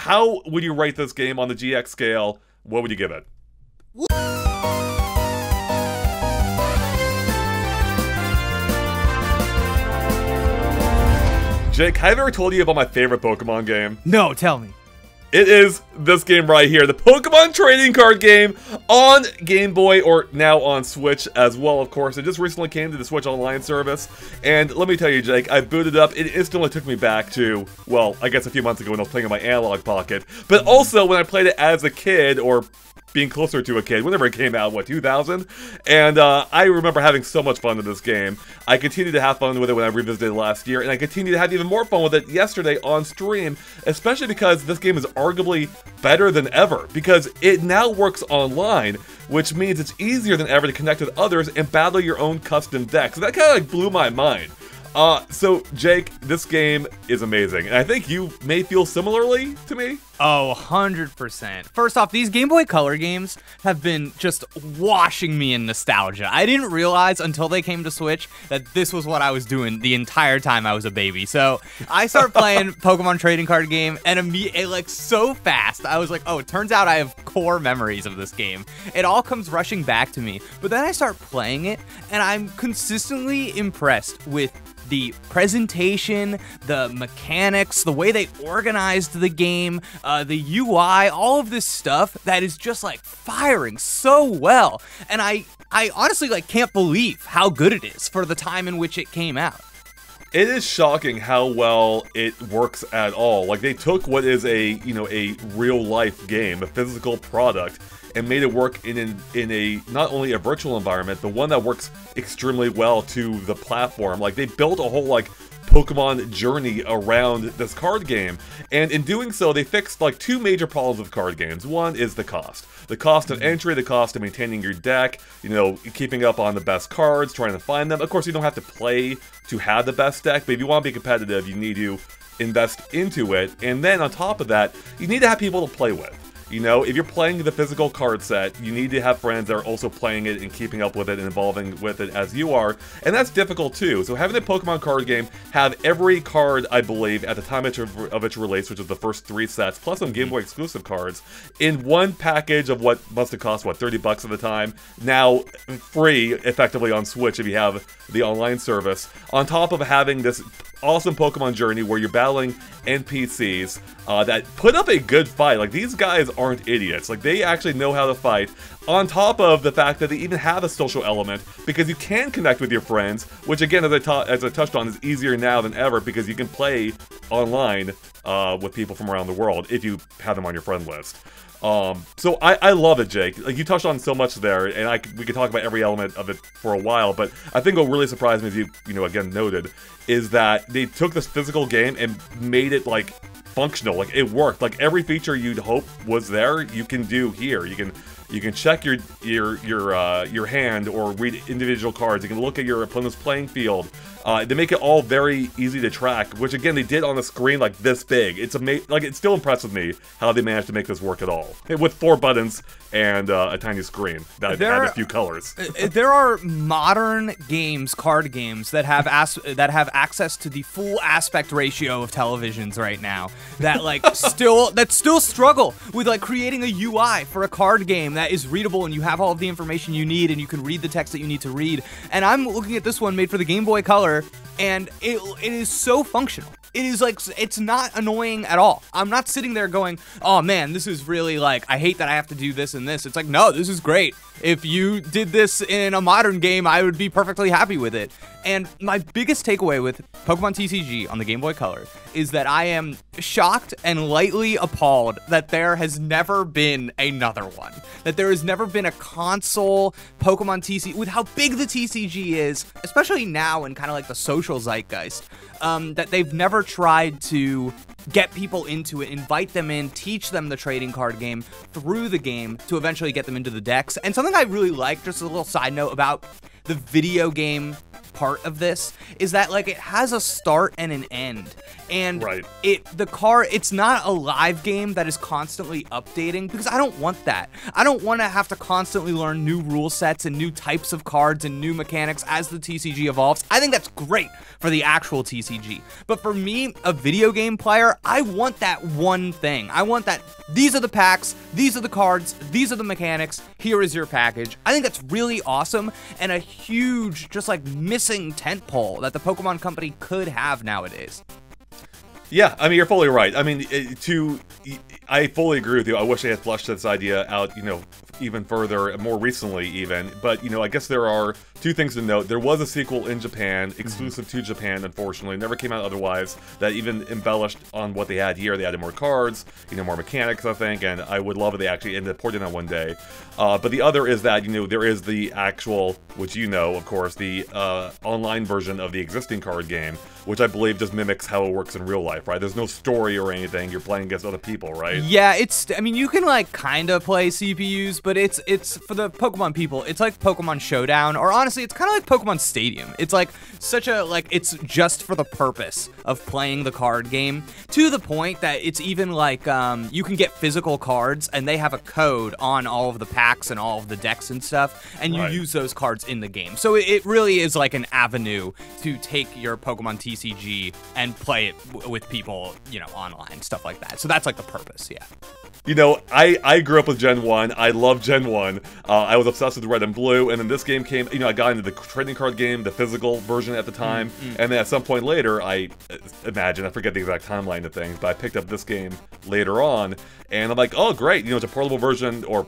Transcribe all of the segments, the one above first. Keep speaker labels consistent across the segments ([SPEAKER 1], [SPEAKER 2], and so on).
[SPEAKER 1] how would you rate this game on the GX scale? What would you give it? Jake, have I ever told you about my favorite Pokemon game?
[SPEAKER 2] No, tell me.
[SPEAKER 1] It is this game right here, the Pokemon trading card game on Game Boy, or now on Switch as well, of course. It just recently came to the Switch Online service, and let me tell you, Jake, I booted up. It instantly took me back to, well, I guess a few months ago when I was playing in my Analogue Pocket, but also when I played it as a kid, or being closer to a kid, whenever it came out, what, 2000? And I remember having so much fun with this game. I continued to have fun with it when I revisited it last year, and I continue to have even more fun with it yesterday on stream, especially because this game is arguably better than ever, because it now works online, which means it's easier than ever to connect with others and battle your own custom deck. So that kind of like blew my mind. So Jake, this game is amazing, and I think you may feel similarly to me.
[SPEAKER 2] Oh, 100%. First off, these Game Boy Color games have been just washing me in nostalgia. I didn't realize until they came to Switch that this was what I was doing the entire time I was a baby. So I started playing Pokemon trading card game, and immediately, like, so fast, I was like, oh, it turns out I have core memories of this game. It all comes rushing back to me. But then I start playing it, and I'm consistently impressed with the presentation, the mechanics, the way they organized the game, the UI, all of this stuff that is just like firing so well. And I honestly like can't believe how good it is for the time in which it came out.
[SPEAKER 1] It is shocking how well it works at all. Like, they took what is a real life game, a physical product, and made it work in a not only a virtual environment, but one that works extremely well to the platform. Like, they built a whole like Pokemon journey around this card game, and in doing so, they fixed like two major problems with card games. One is the cost. The cost of entry, the cost of maintaining your deck, keeping up on the best cards, trying to find them. Of course, you don't have to play to have the best deck, but if you want to be competitive, you need to invest into it. And then on top of that, you need to have people to play with. If you're playing the physical card set, you need to have friends that are also playing it and keeping up with it and evolving with it as you are, and that's difficult too. So having a Pokemon card game have every card, I believe, at the time of its release, which was the first 3 sets, plus some Game Boy exclusive cards, in one package of what must have cost, what, $30 at the time, now free, effectively, on Switch if you have the online service, on top of having this awesome Pokemon journey where you're battling NPCs that put up a good fight. Like, these guys aren't idiots. Like, they actually know how to fight, on top of the fact that they even have a social element, because you can connect with your friends, which again, as I touched on, is easier now than ever because you can play online with people from around the world if you have them on your friend list. So I love it, Jake. Like, you touched on so much there, and we could talk about every element of it for a while, but I think what really surprised me, as you again noted, is that they took this physical game and made it, like, functional. Like, it worked. Like, every feature you'd hope was there, you can do here. You can check your hand or read individual cards. You can look at your opponent's playing field. They make it all very easy to track, which again they did on the screen like this big. It's like, it still impresses me how they managed to make this work at all with 4 buttons and a tiny screen that had a few colors.
[SPEAKER 2] There are modern games, card games, that have access to the full aspect ratio of televisions right now that still struggle with like creating a UI for a card game that is readable and you have all of the information you need and you can read the text that you need to read. And I'm looking at this one made for the Game Boy Color, and it is so functional. It is like, it's not annoying at all. I'm not sitting there going, oh man, this is really like, I hate that I have to do this and this. It's like, no, this is great. If you did this in a modern game, I would be perfectly happy with it. And my biggest takeaway with Pokemon TCG on the Game Boy Color is that I am shocked and lightly appalled that there has never been another one. That there has never been a console Pokemon TCG, with how big the TCG is, especially now in kind of like the social zeitgeist, that they've never tried to get people into it, invite them in, teach them the trading card game through the game to eventually get them into the decks. And something I really like, just a little side note about the video game part of this is that like it has a start and an end. And
[SPEAKER 1] Right.
[SPEAKER 2] it's not a live game that is constantly updating, because I don't want that. I don't want to have to constantly learn new rule sets and new types of cards and new mechanics as the TCG evolves. I think that's great for the actual TCG. But for me, a video game player, I want that one thing. I want that these are the packs, these are the cards, these are the mechanics, here is your package. I think that's really awesome and a huge, just like missing tentpole that the Pokemon Company could have nowadays.
[SPEAKER 1] Yeah, I mean, you're fully right. I mean, I fully agree with you. I wish they had fleshed this idea out, even further, more recently even. But, I guess there are two things to note. There was a sequel in Japan, exclusive to Japan, unfortunately. It never came out otherwise. That even embellished on what they had here. They added more cards, more mechanics, I think. And I would love if they actually ended up porting that one day. But the other is that, there is the actual, which of course, the online version of the existing card game, which I believe just mimics how it works in real life, right? There's no story or anything. You're playing against other people, right?
[SPEAKER 2] Yeah, you can like kind of play CPUs, but it's for the Pokemon people. It's like Pokemon Showdown, or honestly, it's kind of like Pokemon Stadium. It's like it's just for the purpose of playing the card game, to the point that it's even like you can get physical cards, and they have a code on all of the packs and all of the decks and stuff, and you use those cards in the game. So it really is like an avenue to take your Pokemon TCG and play it with people, online, stuff like that. So that's like the purpose, yeah.
[SPEAKER 1] I grew up with Gen 1. I love Gen 1. I was obsessed with Red and Blue, and then this game came, I got into the trading card game, the physical version at the time, and then at some point later, I forget the exact timeline of things, but I picked up this game later on, and I'm like, oh great, it's a portable version, or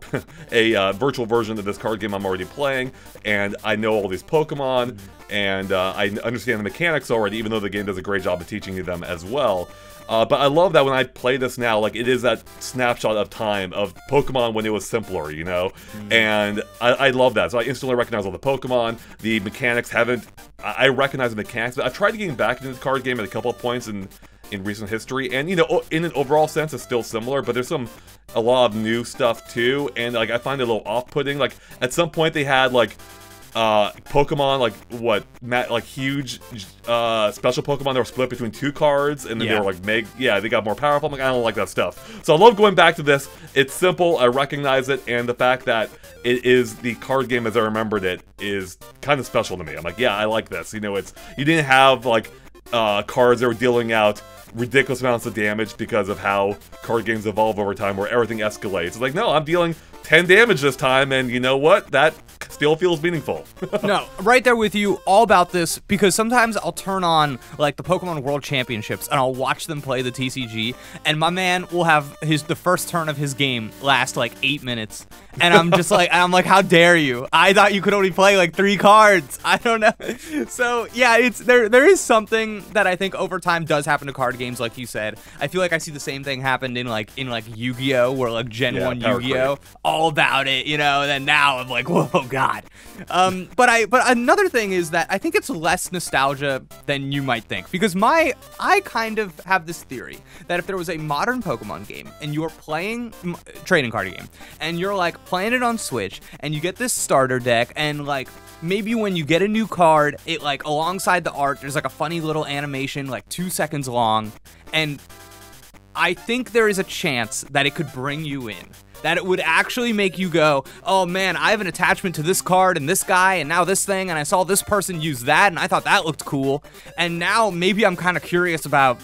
[SPEAKER 1] a virtual version of this card game I'm already playing, and I know all these Pokemon, and I understand the mechanics already, even though the game does a great job of teaching you them as well. But I love that when I play this now, like, it is that snapshot of time of Pokemon when it was simpler, And I love that. So I instantly recognize all the Pokemon. The mechanics I recognize the mechanics, but I've tried getting back into the card game at a couple of points in recent history, and, in an overall sense, it's still similar, but there's a lot of new stuff, too, and, like, I find it a little off-putting. Like, at some point they had, like, Pokemon, huge special Pokemon that were split between two cards, and then they were like they got more powerful. I'm like, I don't like that stuff. So I love going back to this. It's simple, I recognize it, and the fact that it is the card game as I remembered it is kind of special to me. I'm like, yeah, I like this. You didn't have like cards that were dealing out ridiculous amounts of damage because of how card games evolve over time, where everything escalates. It's like, no, I'm dealing 10 damage this time, and you know what? That still feels meaningful.
[SPEAKER 2] No, right there with you, all about this, because sometimes I'll turn on, like, the Pokemon World Championships, and I'll watch them play the TCG, and my man will have the first turn of his game last, like, 8 minutes, and I'm just like, how dare you? I thought you could only play, like, 3 cards. I don't know. So, yeah, there is something that I think over time does happen to card games, like you said. I feel like I see the same thing happened in Yu-Gi-Oh!, where, like, Gen 1 Yu-Gi-Oh! All about it, and then now I'm like, whoa, God. But another thing is that I think it's less nostalgia than you might think, because I kind of have this theory that if there was a modern Pokemon game and you're playing trading card game and you're like playing it on Switch and you get this starter deck, and like maybe when you get a new card, it like alongside the art there's like a funny little animation like 2 seconds long, and I think there is a chance that it could bring you in. That it would actually make you go, oh man, I have an attachment to this card and this guy and now this thing, and I saw this person use that and I thought that looked cool, and now maybe I'm kind of curious about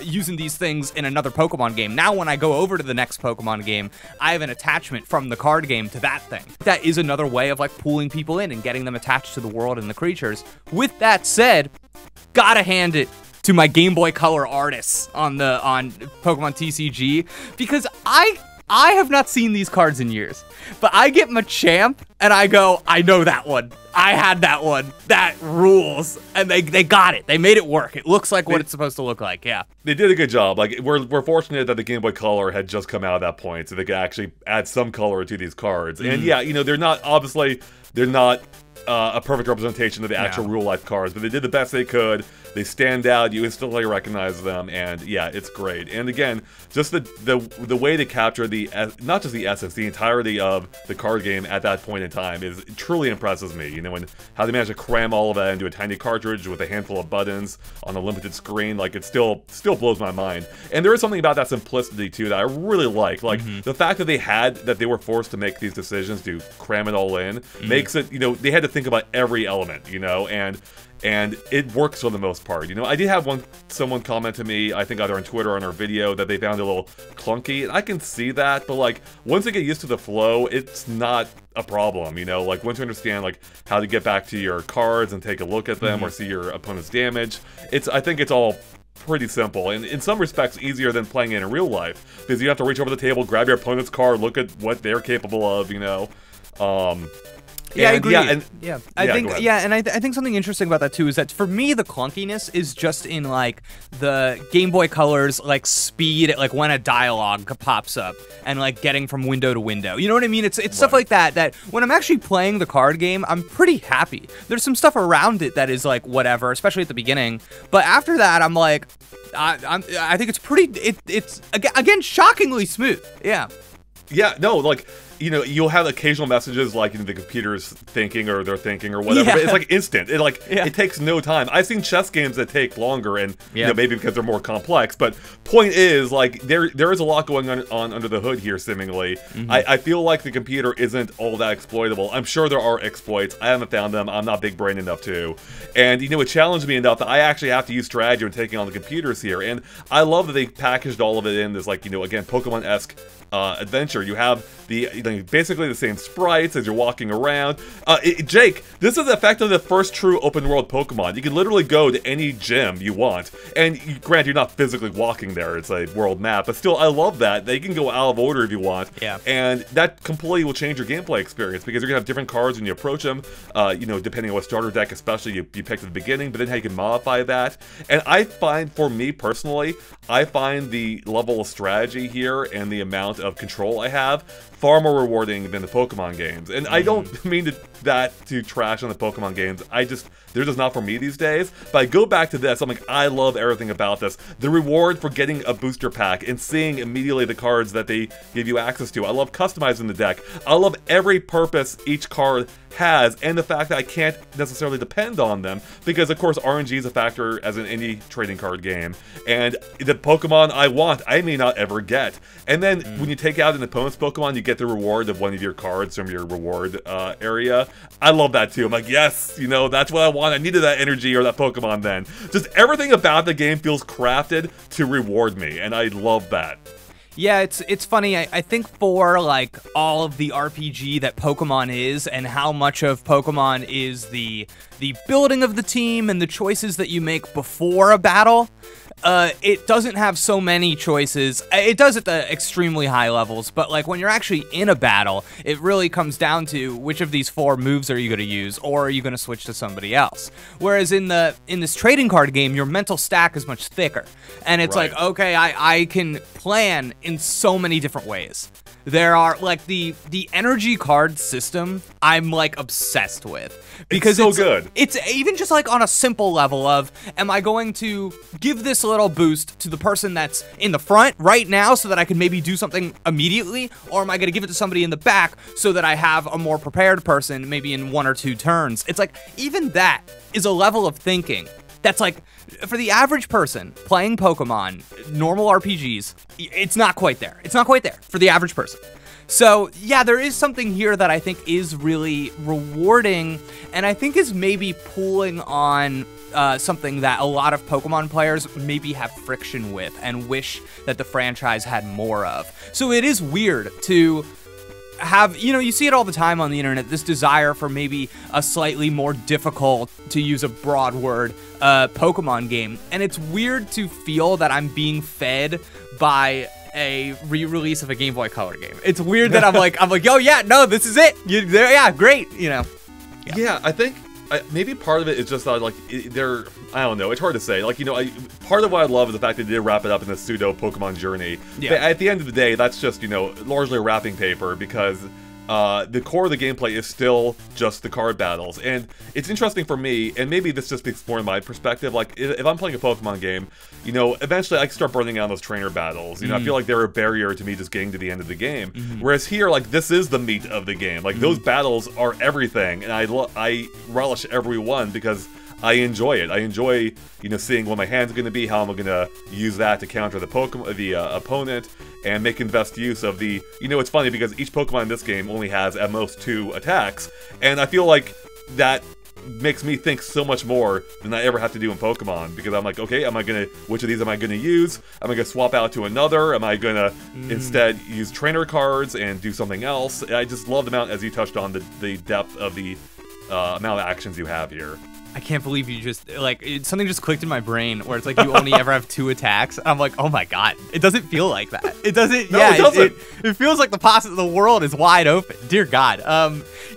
[SPEAKER 2] using these things in another Pokemon game. Now when I go over to the next Pokemon game, I have an attachment from the card game to that thing. That is another way of like pulling people in and getting them attached to the world and the creatures. With that said, gotta hand it to my Game Boy Color artists on Pokemon TCG, because I have not seen these cards in years, but I get Machamp and I go, I know that one. I had that one. That rules. And they got it. They made it work. It looks like what it's supposed to look like. Yeah.
[SPEAKER 1] They did a good job. Like, we're fortunate that the Game Boy Color had just come out at that point, so they could actually add some color to these cards. And yeah, they're not a perfect representation of the actual real life cards, but they did the best they could. They stand out, you instantly recognize them, and yeah, it's great. And again, just the way to capture not just the essence, the entirety of the card game at that point in time truly impresses me. You know, and how they managed to cram all of that into a tiny cartridge with a handful of buttons on a limited screen, like it still blows my mind. And there is something about that simplicity too that I really like. Like the fact that they were forced to make these decisions to cram it all in makes it, you know, they had to think about every element, you know, and it works for the most part. You know, I did have someone comment to me, I think either on Twitter or on our video, that they found it a little clunky, and I can see that, but like, once they get used to the flow, it's not a problem, you know? Like, once you understand, like, how to get back to your cards and take a look at them or see your opponent's damage, I think it's all pretty simple, and in some respects easier than playing it in real life, because you have to reach over the table, grab your opponent's card, look at what they're capable of, you know?
[SPEAKER 2] Yeah, I agree.
[SPEAKER 1] I
[SPEAKER 2] think something interesting about that too is that for me the clunkiness is just in like the Game Boy Color's like speed, like when a dialogue pops up and like getting from window to window. You know what I mean? It's stuff like that when I'm actually playing the card game, I'm pretty happy. There's some stuff around it that is like whatever, especially at the beginning. But after that, I'm like, I think it's pretty. It's again shockingly smooth. Yeah.
[SPEAKER 1] Yeah. No, like, you know, you'll have occasional messages like, you know, the computer's thinking or they're thinking or whatever, but it's like instant. It takes no time. I've seen chess games that take longer, and you know, maybe because they're more complex, but point is, like, there is a lot going on under the hood here, seemingly. I feel like the computer isn't all that exploitable. I'm sure there are exploits. I haven't found them. I'm not big brain enough to. And, you know, it challenged me enough that I actually have to use strategy when taking on the computers here. And I love that they packaged all of it in this, like, you know, again, Pokemon-esque adventure. You have basically the same sprites as you're walking around. Jake, this is effectively the first true open world Pokemon. You can literally go to any gym you want, and granted, you're not physically walking there. It's a world map, but still, I love that. They can go out of order if you want, and that completely will change your gameplay experience, because you're gonna have different cards when you approach them. You know, depending on what starter deck, especially you picked at the beginning, but then how you can modify that. And I find, for me personally, I find the level of strategy here and the amount of control I have far more rewarding than the Pokemon games. And I don't mean that to trash on the Pokemon games. They're just not for me these days. But I go back to this, I'm like, I love everything about this. The reward for getting a booster pack and seeing immediately the cards that they give you access to. I love customizing the deck. I love every purpose each card has, and the fact that I can't necessarily depend on them, because of course RNG is a factor as in any trading card game, and the Pokemon I want, I may not ever get. And then when you take out an opponent's Pokemon, you get the reward of one of your cards from your reward area. I love that too. I'm like, yes, you know, that's what I want. I needed that energy or that Pokemon then. Just everything about the game feels crafted to reward me, and I love that.
[SPEAKER 2] Yeah, it's funny. I think for like all of the RPG that Pokemon is, and how much of Pokemon is the building of the team and the choices that you make before a battle, it doesn't have so many choices. It does at the extremely high levels, but like when you're actually in a battle, it really comes down to which of these 4 moves are you going to use, or are you going to switch to somebody else. Whereas in this trading card game, your mental stack is much thicker, and it's like, okay, I can plan in so many different ways. There are like the energy card system I'm like obsessed with, because
[SPEAKER 1] it's so good.
[SPEAKER 2] It's even just like on a simple level of, am I going to give this little boost to the person that's in the front right now so that I can maybe do something immediately, or am I going to give it to somebody in the back so that I have a more prepared person maybe in 1 or 2 turns? It's like, even that is a level of thinking that's like, for the average person playing Pokemon, normal RPGs, it's not quite there. It's not quite there for the average person. So yeah, there is something here that I think is really rewarding, and I think is maybe pulling on something that a lot of Pokemon players maybe have friction with and wish that the franchise had more of. So it is weird to have, you know, you see it all the time on the internet, this desire for maybe a slightly more difficult, to use a broad word, Pokemon game. And it's weird to feel that I'm being fed by a re-release of a Game Boy Color game. It's weird that I'm like, oh yeah, no, this is it. Yeah, great, you know.
[SPEAKER 1] Yeah, I think maybe part of it is just that, like, I don't know, it's hard to say. Like, you know, part of what I love is the fact that they did wrap it up in a pseudo Pokemon journey. Yeah. But at the end of the day, that's just, you know, largely wrapping paper, because the core of the gameplay is still just the card battles. And it's interesting for me, and maybe this just speaks more in my perspective, like, if I'm playing a Pokemon game, you know, eventually I can start burning out those trainer battles. You know, I feel like they're a barrier to me just getting to the end of the game. Whereas here, like, this is the meat of the game. Like, those battles are everything, and I relish every one because I enjoy it. I enjoy, you know, seeing what my hand's going to be, how I'm going to use that to counter the opponent, and make best use of the... You know, it's funny because each Pokemon in this game only has at most 2 attacks, and I feel like that makes me think so much more than I ever have to do in Pokemon, because I'm like, okay, which of these am I gonna use? Am I gonna swap out to another? Am I gonna instead use trainer cards and do something else? I just love the amount, as you touched on, the depth of the amount of actions you have here.
[SPEAKER 2] I can't believe you just, like, something just clicked in my brain where it's like you only ever have 2 attacks. I'm like, oh my god, it doesn't feel like that. It doesn't,
[SPEAKER 1] No,
[SPEAKER 2] yeah,
[SPEAKER 1] it doesn't.
[SPEAKER 2] It feels like the world is wide open. Dear God.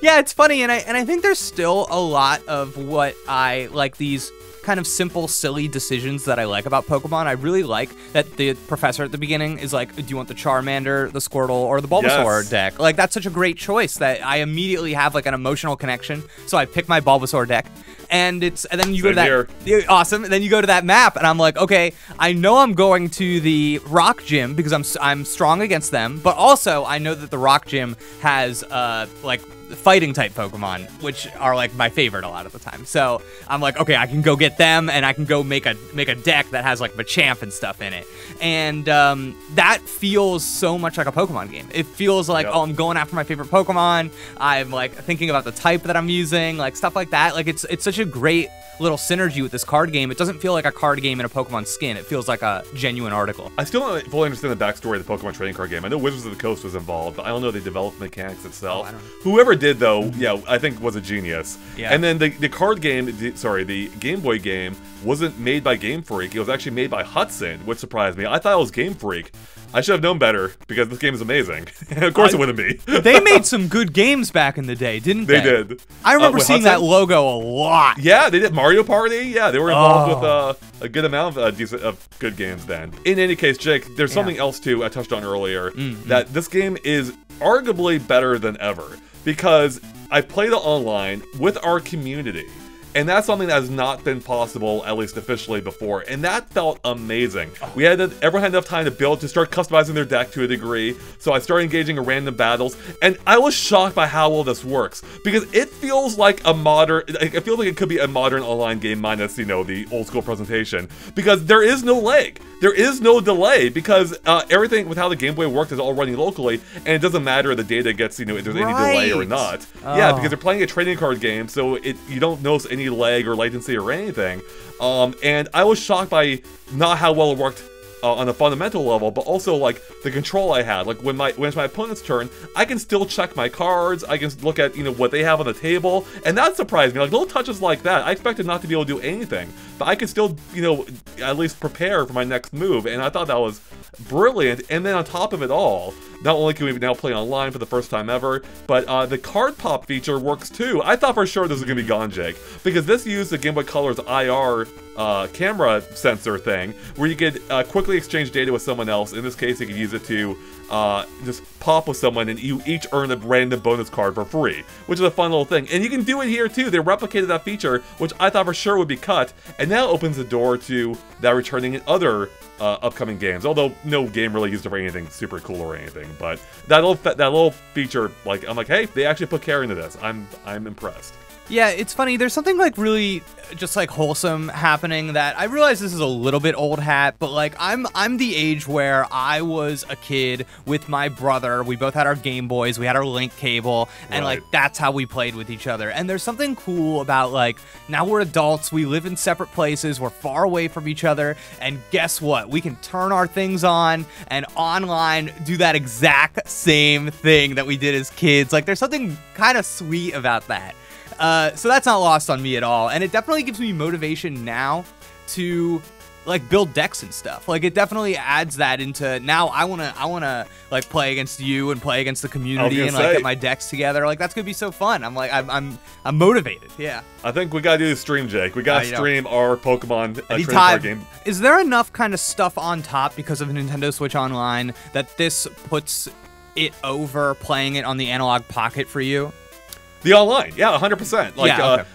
[SPEAKER 2] Yeah, it's funny, and I think there's still a lot of what I like, these kind of simple, silly decisions that I like about Pokemon. I really like that the professor at the beginning is like, do you want the Charmander, the Squirtle, or the Bulbasaur deck? Like, that's such a great choice that I immediately have like an emotional connection. So I pick my Bulbasaur deck. And then you go to that, awesome. And then you go to that map, and I'm like, okay, I know I'm going to the Rock Gym because I'm strong against them, but also I know that the Rock Gym has like fighting type Pokemon, which are like my favorite a lot of the time. So I'm like, okay, I can go get them, and I can go make a deck that has like Machamp and stuff in it, and that feels so much like a Pokemon game. It feels like, oh, I'm going after my favorite Pokemon. I'm like thinking about the type that I'm using, like stuff like that. Like it's such a great little synergy with this card game. It doesn't feel like a card game in a Pokemon skin. It feels like a genuine article.
[SPEAKER 1] I still don't fully understand the backstory of the Pokemon trading card game. I know Wizards of the Coast was involved, but I don't know they developed the mechanics itself.
[SPEAKER 2] Oh, I don't know.
[SPEAKER 1] Whoever did, though, yeah, I think was a genius.
[SPEAKER 2] Yeah.
[SPEAKER 1] And then the card game, the Game Boy game, wasn't made by Game Freak. It was actually made by Hudson, which surprised me. I thought it was Game Freak. I should have known better, because this game is amazing. And of course it wouldn't be.
[SPEAKER 2] They made some good games back in the day, didn't they?
[SPEAKER 1] They did.
[SPEAKER 2] I remember seeing
[SPEAKER 1] Hudson?
[SPEAKER 2] that logo a lot.
[SPEAKER 1] Yeah, they did Mario Party. Yeah, they were involved with a good amount of good games then. In any case, Jake, there's something else too I touched on earlier, that this game is arguably better than ever, because I played it online with our community. And that's something that has not been possible, at least officially, before. And that felt amazing. Everyone had enough time to start customizing their deck to a degree. So I started engaging in random battles. And I was shocked by how well this works. Because it feels like it feels like it could be a modern online game minus, you know, the old school presentation. Because there is no lag. There is no delay. Because everything with how the Game Boy worked is all running locally. And it doesn't matter if the data gets, you know, if there's any delay or not. Yeah, because they're playing a trading card game. So you don't notice any lag or latency or anything, and I was shocked by not how well it worked on a fundamental level, but also like the control I had. Like when it's my opponent's turn, I can still check my cards. I can look at, you know, what they have on the table, and that surprised me. Like little touches like that, I expected not to be able to do anything, but I could still, you know, at least prepare for my next move, and I thought that was brilliant. And then on top of it all, not only can we now play online for the first time ever, but the card pop feature works too. I thought for sure this was going to be gone, Jake, because this used the Game Boy Color's IR camera sensor thing, where you could quickly exchange data with someone else. In this case, you could use it to just pop with someone, and you each earn a random bonus card for free, which is a fun little thing. And you can do it here too. They replicated that feature, which I thought for sure would be cut, and now opens the door to that returning in other upcoming games. Although no game really used it for anything super cool or anything, but that little feature, like, I'm like, hey, they actually put care into this. I'm impressed.
[SPEAKER 2] Yeah, it's funny. There's something like really just like wholesome happening that I realize this is a little bit old hat, but like I'm the age where I was a kid with my brother. We both had our Game Boys, we had our link cable, and like that's how we played with each other. And there's something cool about like now we're adults, we live in separate places, we're far away from each other, and guess what? We can turn our things on and online do that exact same thing that we did as kids. Like there's something kind of sweet about that. So that's not lost on me at all, and it definitely gives me motivation now to like build decks and stuff. Like it definitely adds that into now. I wanna like play against you and play against the community and like get my decks together. Like that's gonna be so fun. I'm like I'm motivated. Yeah.
[SPEAKER 1] I think we gotta do the stream, Jake. We gotta stream our Pokemon trading card game.
[SPEAKER 2] Is there enough kind of stuff on top because of Nintendo Switch Online that this puts it over playing it on the Analog Pocket for you?
[SPEAKER 1] The online, yeah, 100%. Like,
[SPEAKER 2] Yeah, okay.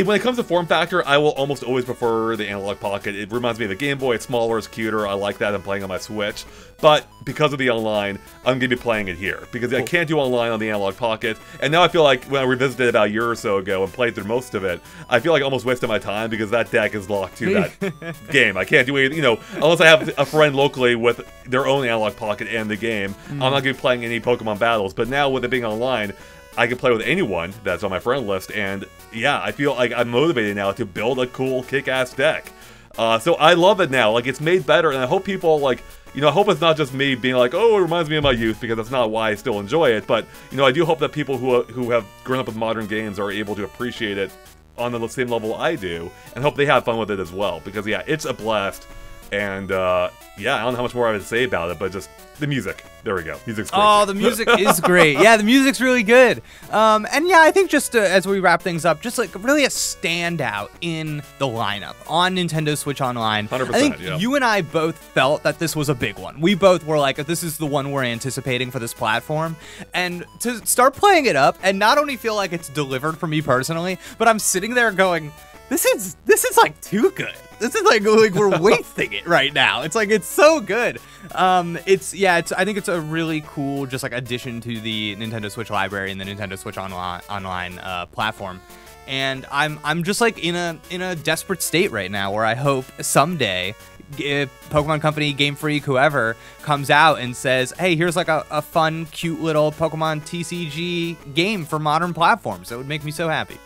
[SPEAKER 1] When it comes to form factor, I will almost always prefer the Analog Pocket. It reminds me of the Game Boy. It's smaller, it's cuter. I like that. I'm playing on my Switch. But because of the online, I'm going to be playing it here. Because I can't do online on the Analog Pocket. And now I feel like when I revisited it about a year or so ago and played through most of it, I feel like I almost wasted my time because that deck is locked to that game. I can't do it, unless I have a friend locally with their own Analog Pocket and the game. I'm not going to be playing any Pokemon battles. But now with it being online, I can play with anyone that's on my friend list, and yeah, I feel like I'm motivated now to build a cool, kick-ass deck. So I love it now. Like, it's made better, and I hope people, like, I hope it's not just me being like, oh, it reminds me of my youth, because that's not why I still enjoy it, but, I do hope that people who have grown up with modern games are able to appreciate it on the same level I do, and hope they have fun with it as well, because, yeah, it's a blast, and, yeah, I don't know how much more I would say about it, but just the music. There we go. Music's great.
[SPEAKER 2] Oh, the music is great. Yeah, the music's really good. And yeah, I think just as we wrap things up, just like really a standout in the lineup on Nintendo Switch Online.
[SPEAKER 1] 100%,
[SPEAKER 2] I think
[SPEAKER 1] yeah.
[SPEAKER 2] you and I both felt that this was a big one. We both were like, this is the one we're anticipating for this platform. And to start playing it up and not only feel like it's delivered for me personally, but I'm sitting there going, this is like too good. This is like we're wasting it right now. It's like it's so good. I think it's a really cool just like addition to the Nintendo Switch library and the Nintendo Switch online platform. And I'm just like in a desperate state right now where I hope someday if Pokemon Company, Game Freak, whoever comes out and says, hey, here's like a fun, cute little Pokemon TCG game for modern platforms. That would make me so happy.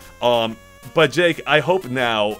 [SPEAKER 1] But Jake, I hope Nintendo's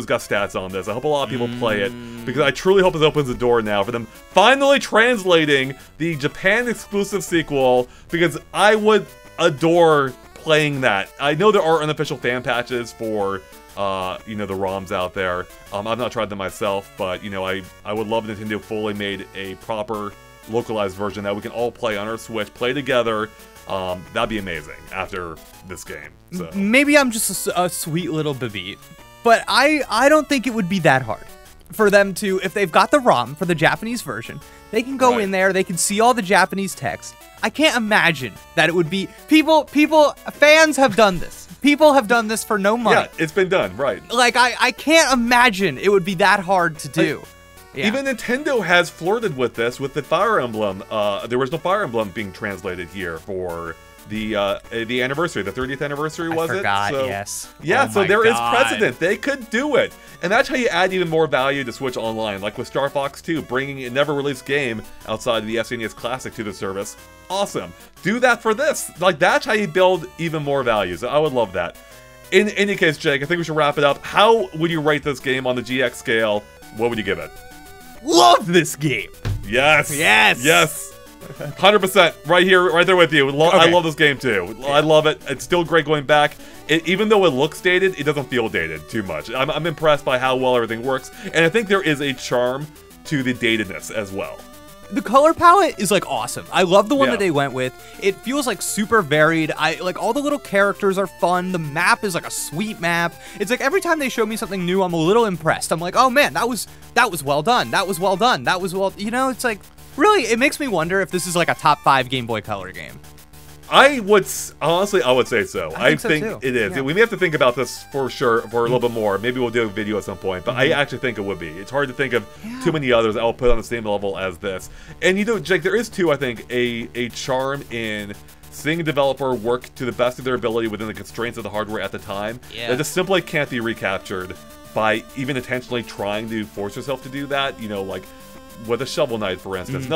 [SPEAKER 1] got stats on this. I hope a lot of people play it, because I truly hope this opens the door now for them finally translating the Japan exclusive sequel, because I would adore playing that. I know there are unofficial fan patches for the ROMs out there. I've not tried them myself, but I would love Nintendo fully made a proper localized version that we can all play on our Switch, play together. That'd be amazing after this game. So.
[SPEAKER 2] Maybe I'm just a sweet little baby, but I don't think it would be that hard for them to, if they've got the ROM for the Japanese version, they can go in there, they can see all the Japanese text. I can't imagine that it would be, fans have done this. People have done this for no money.
[SPEAKER 1] Yeah, it's been done, right.
[SPEAKER 2] Like, I can't imagine it would be that hard to do. Yeah.
[SPEAKER 1] Even Nintendo has flirted with this with the Fire Emblem, the original Fire Emblem being translated here for the anniversary, the 30th anniversary, was it?
[SPEAKER 2] I forgot, yes.
[SPEAKER 1] Yeah,
[SPEAKER 2] oh
[SPEAKER 1] so there
[SPEAKER 2] God.
[SPEAKER 1] is precedent. They could do it. And that's how you add even more value to Switch Online, like with Star Fox 2, bringing a never-released game outside of the SNES Classic to the service. Awesome. Do that for this. Like, that's how you build even more value. So I would love that. In any case, Jake, I think we should wrap it up. How would you rate this game on the GX scale? What would you give it?
[SPEAKER 2] Love this game.
[SPEAKER 1] Yes.
[SPEAKER 2] Yes.
[SPEAKER 1] Yes. 100%. Right here, right there with you.
[SPEAKER 2] Okay.
[SPEAKER 1] I love this game too. I love it. It's still great going back. Even though it looks dated, it doesn't feel dated too much. I'm impressed by how well everything works, and I think there is a charm to the datedness as well.
[SPEAKER 2] The color palette is like awesome. I love the one that they went with. It feels like super varied. I like all the little characters are fun. The map is like a sweet map. It's like every time they show me something new, I'm a little impressed. I'm like, oh man, that was well done. That was well done. That was well, it's like really, it makes me wonder if this is like a top 5 Game Boy Color game.
[SPEAKER 1] Honestly, I would say so. I think
[SPEAKER 2] so
[SPEAKER 1] it is. Yeah. We may have to think about this for sure for a little bit more. Maybe we'll do a video at some point, but I actually think it would be. It's hard to think of too many others that I'll put on the same level as this. And Jake, there is too, I think, a charm in seeing a developer work to the best of their ability within the constraints of the hardware at the time.
[SPEAKER 2] Yeah.
[SPEAKER 1] That just simply can't be recaptured by even intentionally trying to force yourself to do that. Like with a Shovel Knight, for instance.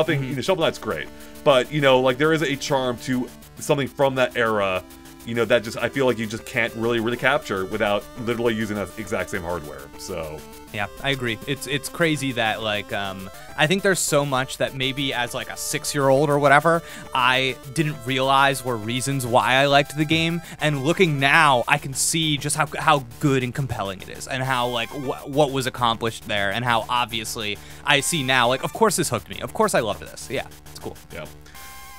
[SPEAKER 1] Shovel Knight's great, but like there is a charm to something from that era, that just I feel like you just can't really capture without literally using that exact same hardware. So
[SPEAKER 2] yeah, I agree. It's crazy that like I think there's so much that maybe as like a 6-year-old or whatever I didn't realize were reasons why I liked the game, and looking now I can see just how good and compelling it is, and how like what was accomplished there, and how obviously I see now like of course this hooked me. Of course I loved this. Yeah, it's cool.
[SPEAKER 1] Yeah.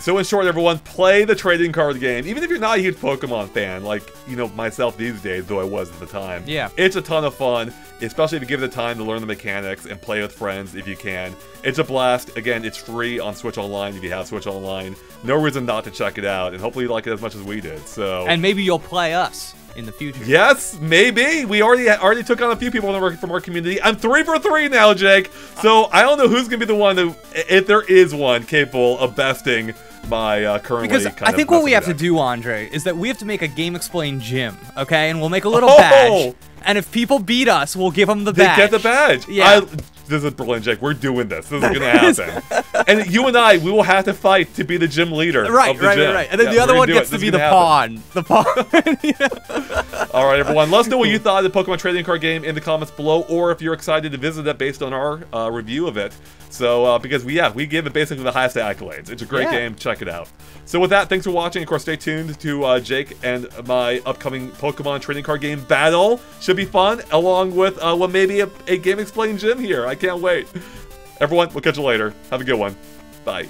[SPEAKER 1] So in short, everyone, play the trading card game. Even if you're not a huge Pokemon fan, like, you know, myself these days, though I was at the time.
[SPEAKER 2] Yeah.
[SPEAKER 1] It's a ton of fun, especially if you give it the time to learn the mechanics and play with friends if you can. It's a blast. Again, it's free on Switch Online if you have Switch Online. No reason not to check it out, and hopefully you like it as much as we did. So.
[SPEAKER 2] And maybe you'll play us in the future.
[SPEAKER 1] Yes, maybe. We already took on a few people from our community. I'm 3 for 3 now, Jake. So I don't know who's gonna be the one who, if there is one, capable of besting my currently
[SPEAKER 2] because
[SPEAKER 1] kind
[SPEAKER 2] I
[SPEAKER 1] of
[SPEAKER 2] think what we have
[SPEAKER 1] deck.
[SPEAKER 2] to do, Andre, is that we have to make a GameXplain gym, okay? And we'll make a little badge. And if people beat us, we'll give them the badge.
[SPEAKER 1] They get the badge.
[SPEAKER 2] Yeah.
[SPEAKER 1] This is brilliant, Jake. We're doing this. This is going to happen. And you and I, we will have to fight to be the gym leader.
[SPEAKER 2] Right. And then the other one gets to be the pawn. The pawn.
[SPEAKER 1] All right, everyone. Let us know what you thought of the Pokemon trading card game in the comments below, or if you're excited to visit it based on our review of it. So, because we give it basically the highest accolades. It's a great game. Check it out. So with that, thanks for watching. Of course, stay tuned to Jake and my upcoming Pokemon trading card game battle. Should be fun, along with what maybe a GameXplain gym here. I can't wait. Everyone, we'll catch you later. Have a good one. Bye.